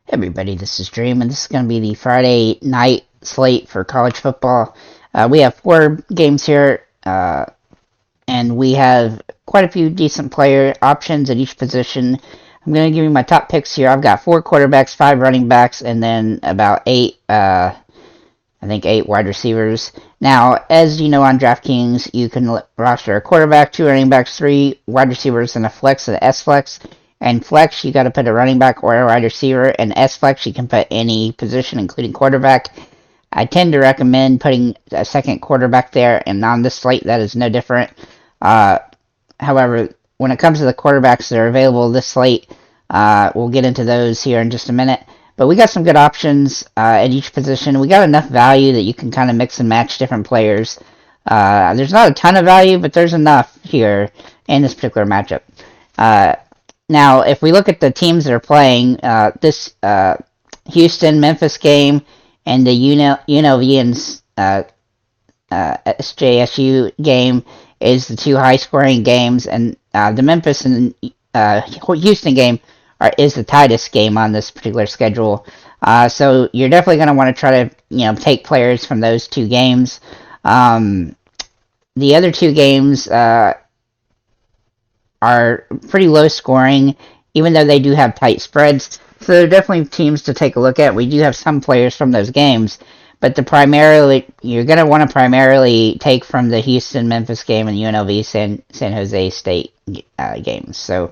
Hey everybody, this is Dream, and this is going to be the Friday night slate for college football. We have 4 games here, and we have quite a few decent player options at each position. I'm going to give you my top picks here. I've got 4 quarterbacks, 5 running backs, and then about 8, I think 8 wide receivers. Now, as you know on DraftKings, you can roster a quarterback, 2 running backs, 3 wide receivers, and a flex, an S-flex. And flex, you got to put a running back or a wide receiver. And S-flex, you can put any position, including quarterback. I tend to recommend putting a second quarterback there, and on this slate, that is no different. However, when it comes to the quarterbacks that are available this slate, we'll get into those here in just a minute. But we got some good options at each position. We got enough value that you can kind of mix and match different players. There's not a ton of value, but there's enough here in this particular matchup. Now, if we look at the teams that are playing, this Houston-Memphis game and the UNLV and SJSU game is the 2 high-scoring games, and the Memphis and Houston game is the tightest game on this particular schedule. So you're definitely going to want to try to take players from those 2 games. The other 2 games are pretty low scoring, even though they do have tight spreads. So they're definitely teams to take a look at. We do have some players from those games, but you're going to want to primarily take from the Houston-Memphis game and UNLV San Jose State games. So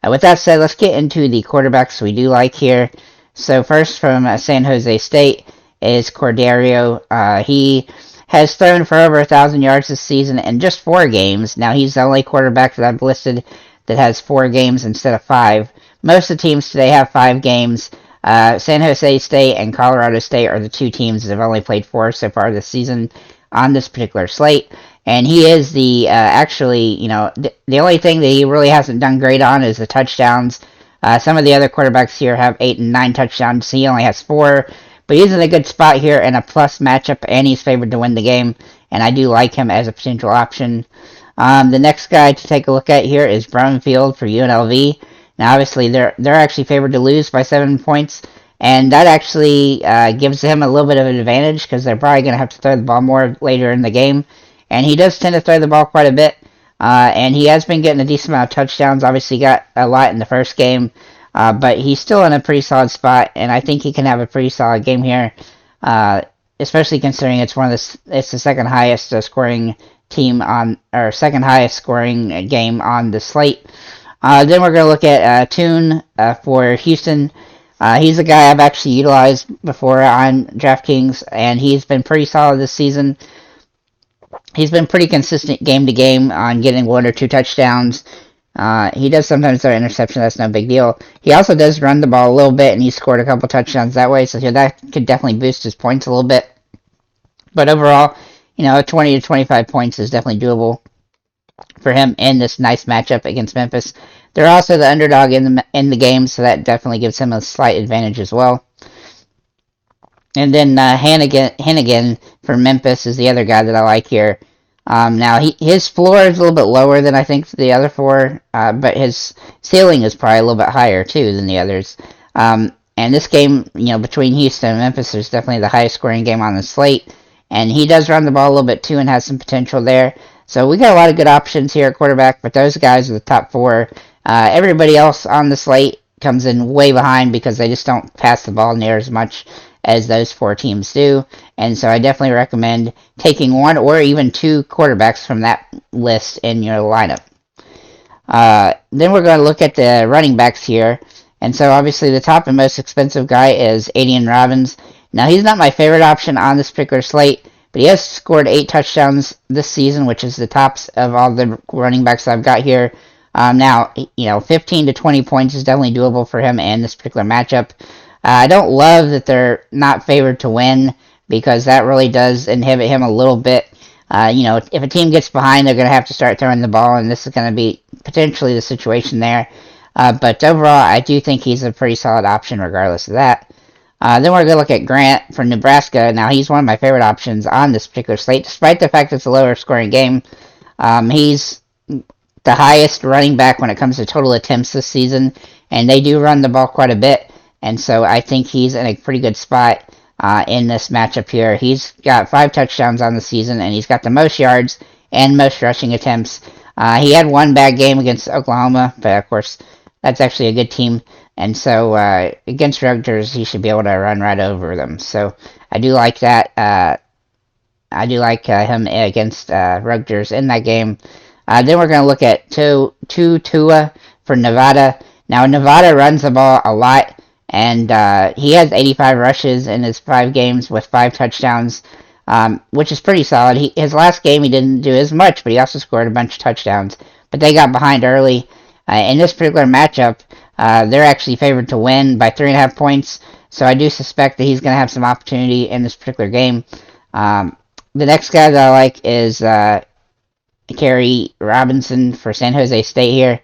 with that said, let's get into the quarterbacks we do like here. So first from San Jose State is Corderio. He has thrown for over 1,000 yards this season in just 4 games. Now, he's the only quarterback that I've listed that has 4 games instead of 5. Most of the teams today have 5 games. San Jose State and Colorado State are the 2 teams that have only played 4 so far this season on this particular slate. And he is the, the only thing that he really hasn't done great on is the touchdowns. Some of the other quarterbacks here have 8 and 9 touchdowns. He only has 4. But he's in a good spot here in a plus matchup, and he's favored to win the game, and I do like him as a potential option. The next guy to take a look at here is Brumfield for UNLV. Now, obviously, they're actually favored to lose by 7 points, and that actually gives him a little bit of an advantage because they're probably going to have to throw the ball more later in the game, and he does tend to throw the ball quite a bit, and he has been getting a decent amount of touchdowns. Obviously, got a lot in the first game. But he's still in a pretty solid spot, and I think he can have a pretty solid game here, especially considering it's the second highest scoring team second highest scoring game on the slate. Then we're going to look at Toon for Houston. He's a guy I've actually utilized before on DraftKings, and he's been pretty solid this season. He's been pretty consistent game to game on getting 1 or 2 touchdowns. He does sometimes throw an interception, that's no big deal. He also does run the ball a little bit, and he scored a couple touchdowns that way, so that could definitely boost his points a little bit. But overall, 20 to 25 points is definitely doable for him in this nice matchup against Memphis. They're also the underdog in the game, so that definitely gives him a slight advantage as well. And then Hannigan for Memphis is the other guy that I like here. Now, his floor is a little bit lower than I think the other 4, but his ceiling is probably a little bit higher, too, than the others. And this game, between Houston and Memphis is definitely the highest scoring game on the slate. And he does run the ball a little bit, too, and has some potential there. So we got a lot of good options here at quarterback, but those guys are the top 4. Everybody else on the slate comes in way behind because they just don't pass the ball near as much as those 4 teams do, and so I definitely recommend taking 1 or even 2 quarterbacks from that list in your lineup. Then we're going to look at the running backs here, and so obviously the top and most expensive guy is Adrian Robbins. Now, he's not my favorite option on this particular slate, but he has scored 8 touchdowns this season, which is the tops of all the running backs I've got here. Now, 15 to 20 points is definitely doable for him in this particular matchup. I don't love that they're not favored to win because that really does inhibit him a little bit. If a team gets behind, they're going to have to start throwing the ball, and this is going to be potentially the situation there. But overall, I do think he's a pretty solid option regardless of that. Then we're going to look at Grant from Nebraska. Now, he's one of my favorite options on this particular slate, despite the fact it's a lower scoring game. He's the highest running back when it comes to total attempts this season, and they do run the ball quite a bit. and so I think he's in a pretty good spot in this matchup here. He's got 5 touchdowns on the season, and he's got the most yards and most rushing attempts. He had one bad game against Oklahoma, but of course, that's actually a good team. And so against Rutgers, he should be able to run right over them. So I do like that. I do like him against Rutgers in that game. Then we're going to look at Tua for Nevada. Now, Nevada runs the ball a lot, and he has 85 rushes in his 5 games with 5 touchdowns, which is pretty solid. His last game, he didn't do as much, but he also scored a bunch of touchdowns. But they got behind early. In this particular matchup, they're actually favored to win by 3.5 points, so I do suspect that he's going to have some opportunity in this particular game. The next guy that I like is Kerry Robinson for San Jose State here.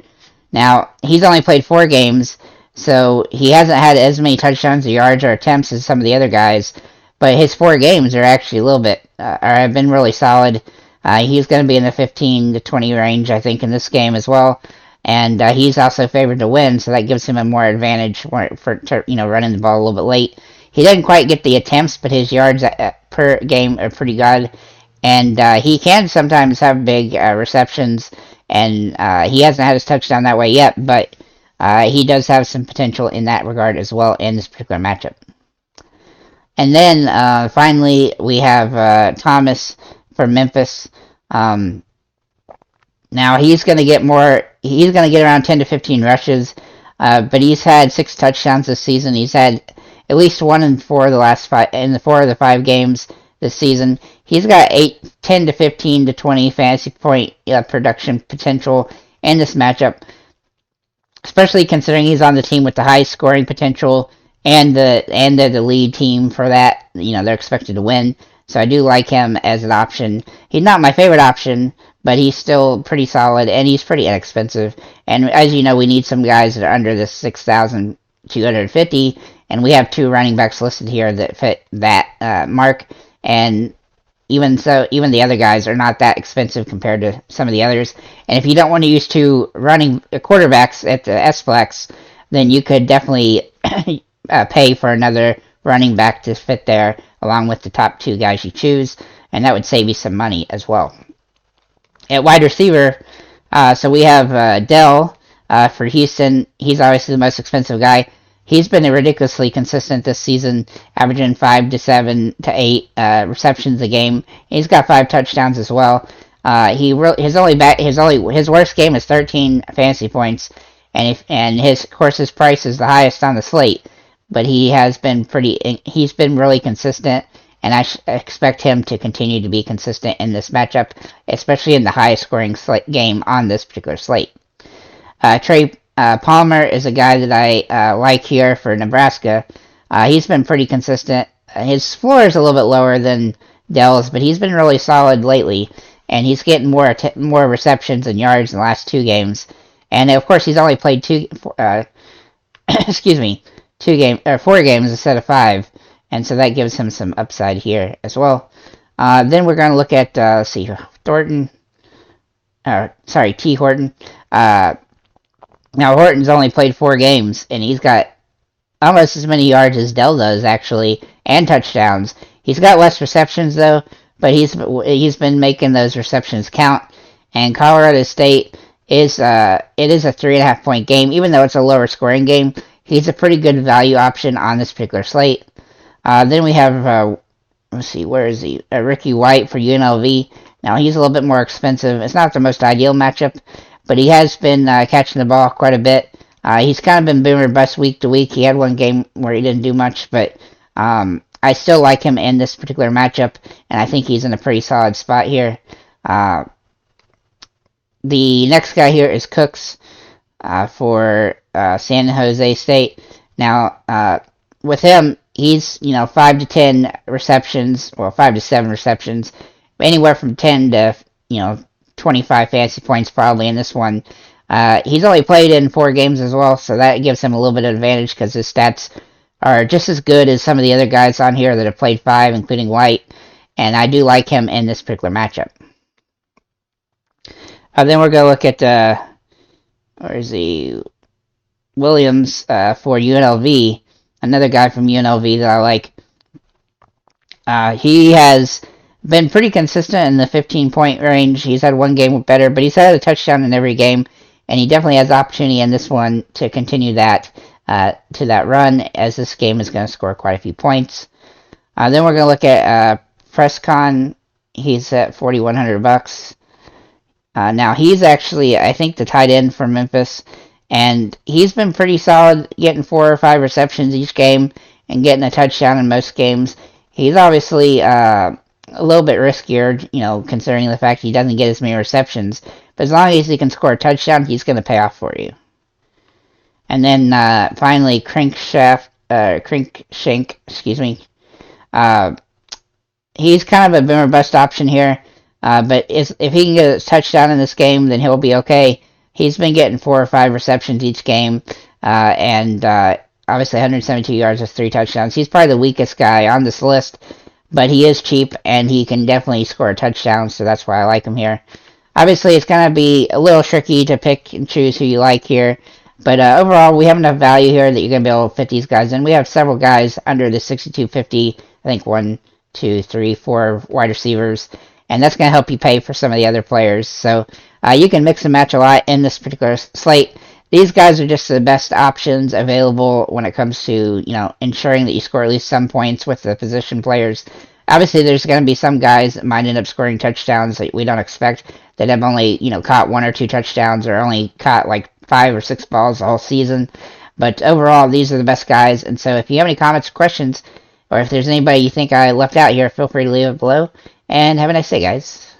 Now, he's only played 4 games, so he hasn't had as many touchdowns or yards or attempts as some of the other guys, but his 4 games are actually a little bit, have been really solid. He's going to be in the 15 to 20 range, I think, in this game as well. And he's also favored to win, so that gives him a more advantage for running the ball a little bit late. He didn't quite get the attempts, but his yards per game are pretty good. And he can sometimes have big receptions, and he hasn't had his touchdown that way yet, but he does have some potential in that regard as well in this particular matchup. And then finally, we have Thomas for Memphis. Now he's going to get more. He's going to get around 10 to 15 rushes, but he's had 6 touchdowns this season. He's had at least 1 in 4 of the last 5 in the 4 of the 5 games this season. He's got 10 to 15 to 20 fantasy point production potential in this matchup, especially considering he's on the team with the highest scoring potential and they're the lead team for that. They're expected to win. So I do like him as an option. He's not my favorite option, but he's still pretty solid, and he's pretty inexpensive. And as you know, we need some guys that are under the 6,250, and we have 2 running backs listed here that fit that mark. And even the other guys are not that expensive compared to some of the others. And if you don't want to use 2 running quarterbacks at the S-Flex, then you could definitely pay for another running back to fit there, along with the top 2 guys you choose, and that would save you some money as well. At wide receiver, so we have Dell for Houston. He's obviously the most expensive guy. He's been ridiculously consistent this season, averaging 5 to 7 to 8 receptions a game. He's got 5 touchdowns as well. His worst game is 13 fantasy points, and of course his price is the highest on the slate. But he's been really consistent, and I expect him to continue to be consistent in this matchup, especially in the highest scoring game on this particular slate. Trey Palmer is a guy that I like here for Nebraska. He's been pretty consistent. His floor is a little bit lower than Dell's, but he's been really solid lately, and he's getting more receptions and yards in the last 2 games. And of course, he's only played 4 games instead of 5, and so that gives him some upside here as well. Then we're going to look at T. Horton. Now Horton's only played 4 games, and he's got almost as many yards as Dell does actually, and touchdowns. He's got less receptions though, but he's been making those receptions count. And Colorado State is a 3.5 point game, even though it's a lower scoring game. He's a pretty good value option on this particular slate. Then we have, where is he? Ricky White for UNLV. Now, he's a little bit more expensive. It's not the most ideal matchup, but he has been catching the ball quite a bit. He's kind of been boom or bust week to week. He had one game where he didn't do much, but I still like him in this particular matchup, and I think he's in a pretty solid spot here. The next guy here is Cooks for San Jose State. Now, with him, he's 5 to 10 receptions, or 5 to 7 receptions, anywhere from 10 to 25 fantasy points probably in this one. He's only played in 4 games as well, so that gives him a little bit of advantage because his stats are just as good as some of the other guys on here that have played 5, including White, and I do like him in this particular matchup. Then we're going to look at where is he? Williams for UNLV. another guy from UNLV that I like. He has been pretty consistent in the 15-point range. He's had one game better, but he's had a touchdown in every game, and he definitely has the opportunity in this one to continue that to that run, as this game is going to score quite a few points. Then we're going to look at Prescon. He's at $4,100. Now he's actually, I think, the tight end for Memphis, and he's been pretty solid, getting 4 or 5 receptions each game and getting a touchdown in most games. He's obviously a little bit riskier, considering the fact he doesn't get as many receptions. But as long as he can score a touchdown, he's going to pay off for you. And then finally, Crinkshank, he's kind of a boom or bust option here. But if he can get a touchdown in this game, then he'll be okay. He's been getting 4 or 5 receptions each game, and obviously 172 yards with 3 touchdowns. He's probably the weakest guy on this list, but he is cheap, and he can definitely score a touchdown, so that's why I like him here. Obviously, it's going to be a little tricky to pick and choose who you like here, but overall, we have enough value here that you're going to be able to fit these guys in. We have several guys under the 6250, I think 1, 2, 3, 4 wide receivers, and that's going to help you pay for some of the other players. So you can mix and match a lot in this particular slate. These guys are just the best options available when it comes to, ensuring that you score at least some points with the position players. Obviously, there's going to be some guys that might end up scoring touchdowns that we don't expect, that have only, caught 1 or 2 touchdowns, or only caught like 5 or 6 balls all season. But overall, these are the best guys. And so if you have any comments or questions, or if there's anybody you think I left out here, feel free to leave it below. And have a nice day, guys.